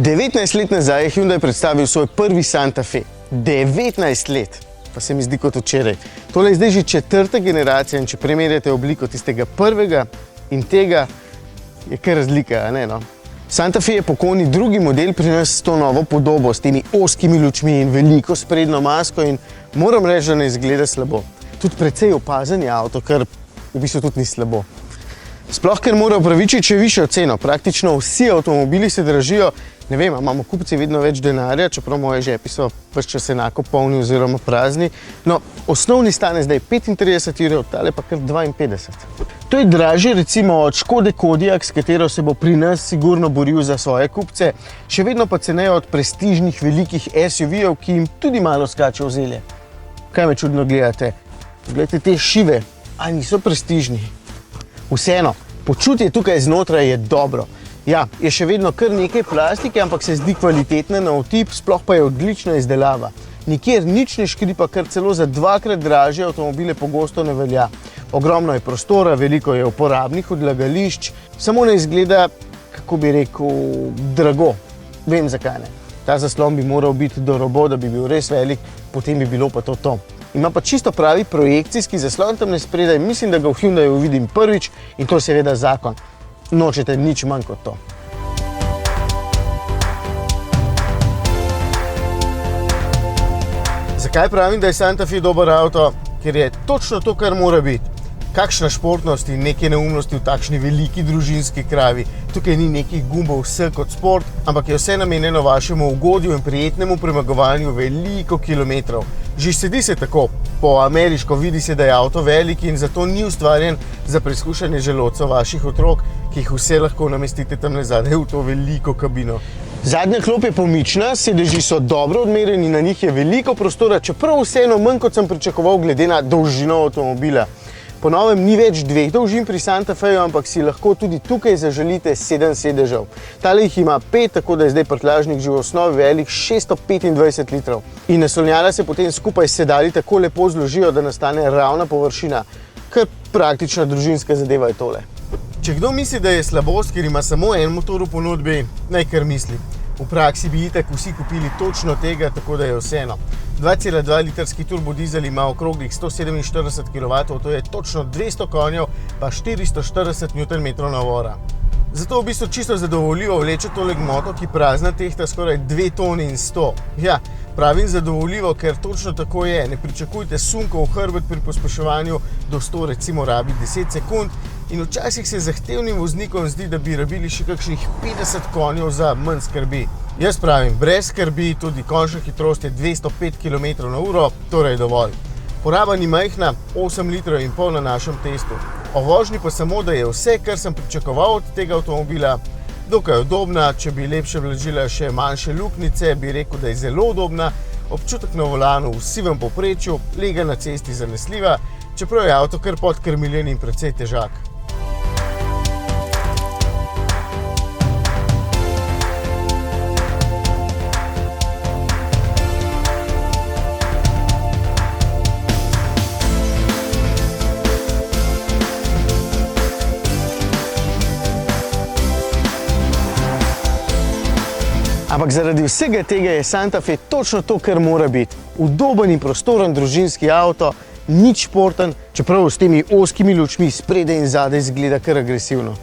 19 let nazaj je Hyundai predstavil svoj prvi Santa Fe. 19 let, pa se mi zdi kot včeraj. Tole je zdaj že četrta generacija in če primerjate obliko tistega prvega in tega, je kar razlika, ne no? Santa Fe je pokojni drugi model pri nas s to novo podobo, s temi ozkimi lučmi in veliko sprednjo masko in moram reči, da ne izgleda slabo. Tudi precej opazen je avto, kar v bistvu tudi ni slabo. Sploh, ker mora upravičiti še višjo ceno. Praktično vsi avtomobili se dražijo, ne vem, imamo kupci vedno več denarja, čeprav moje žepi so ves čas enako polni oziroma prazni. No, osnovni stane zdaj 35 €, tale pa kar 52. To je dražje recimo od Škode Kodiaq, s katero se bo pri nas sigurno boril za svoje kupce, še vedno pa ceneje od prestižnih velikih SUV-jev, ki jim tudi malo skače v zelje. Kaj me čudno gledate? Poglejte te šive, a niso prestižni? Vseeno, počutje tukaj znotraj je dobro. Ja, je še vedno kar nekaj plastike, ampak se zdi kvalitetna na otip, sploh pa je odlična izdelava. Nikjer nič ne škripa, kar celo za dvakrat dražje avtomobile pogosto ne velja. Ogromno je prostora, veliko je uporabnih odlagališč, samo ne izgleda, kako bi rekel, drago. Vem zakaj ne. Ta zaslon bi moral biti do roba, da bi bil res velik, potem bi bilo pa to. Ima pa čisto pravi projekcijski zaslon tam spredaj, mislim, da ga v Hyundaiu vidim prvič in to je seveda zakon. Nočete nič manj kot to. Zakaj pravim, da je Santa Fe dober avto? Ker je točno to, kar mora biti. Kakšna športnost in neke neumnosti v takšni veliki družinski kravi. Tukaj ni nekih gumbov vse kot sport, ampak je vse namenjeno vašemu ugodju in prijetnemu premagovanju veliko kilometrov. Že sedi se tako, po ameriško vidi se, da je avto velik in zato ni ustvarjen za preizkušanje želodcev vaših otrok, ki jih vse lahko namestite tam zadaj v to veliko kabino. Zadnja klop je pomična, sedeži so dobro odmerjeni, na njih je veliko prostora, čeprav vseeno manj, kot sem pričakoval glede na dolžino avtomobila. Po novem ni več dveh dolžin pri Santa Feju, ampak si lahko tudi tukaj zaželite 7 sedežev. Tale jih ima 5, tako da je zdaj prtljažnik že v osnovi velik 625 litrov. In naslonjala se potem skupaj s sedali tako lepo zložijo, da nastane ravna površina. Kar praktična družinska zadeva je tole. Če kdo misli, da je slabost, ker ima samo en motor v ponudbi, naj kar misli. V praksi bi itak vsi kupili točno tega, tako da je vseeno. 2,2 litrski turbodizel ima okroglih 147 kW, to je točno 200 konjev, pa 440 Nm navora. Zato v bistvu čisto zadovoljivo vleče tole gmoto, ki prazna tehta skoraj 2 toni in 100. Ja, pravim zadovoljivo, ker točno tako je. Ne pričakujte sunkov v hrbet pri pospeševanju, do 100 recimo rabi 10 sekund in včasih se zahtevnim voznikom zdi, da bi rabili še kakšnih 50 konjev za manj skrbi. Jaz pravim, brez skrbi, tudi končna hitrost je 205 km/h, torej dovolj. Poraba ni majhna, 8,5 litrov na našem testu. O vožnji pa samo, da je vse, kar sem pričakoval od tega avtomobila, dokaj udobna, če bi lepše vlažila še manjše luknjice, bi rekel, da je zelo udobna, občutek na volanu v sivem povprečju, lega na cesti zanesljiva, čeprav je avto kar podkrmiljen in precej težak. Ampak zaradi vsega tega je Santa Fe točno to, kar mora biti. Udoben in prostoren družinski avto, nič športen, čeprav s temi ozkimi lučmi spredaj in zadaj izgleda kar agresivno.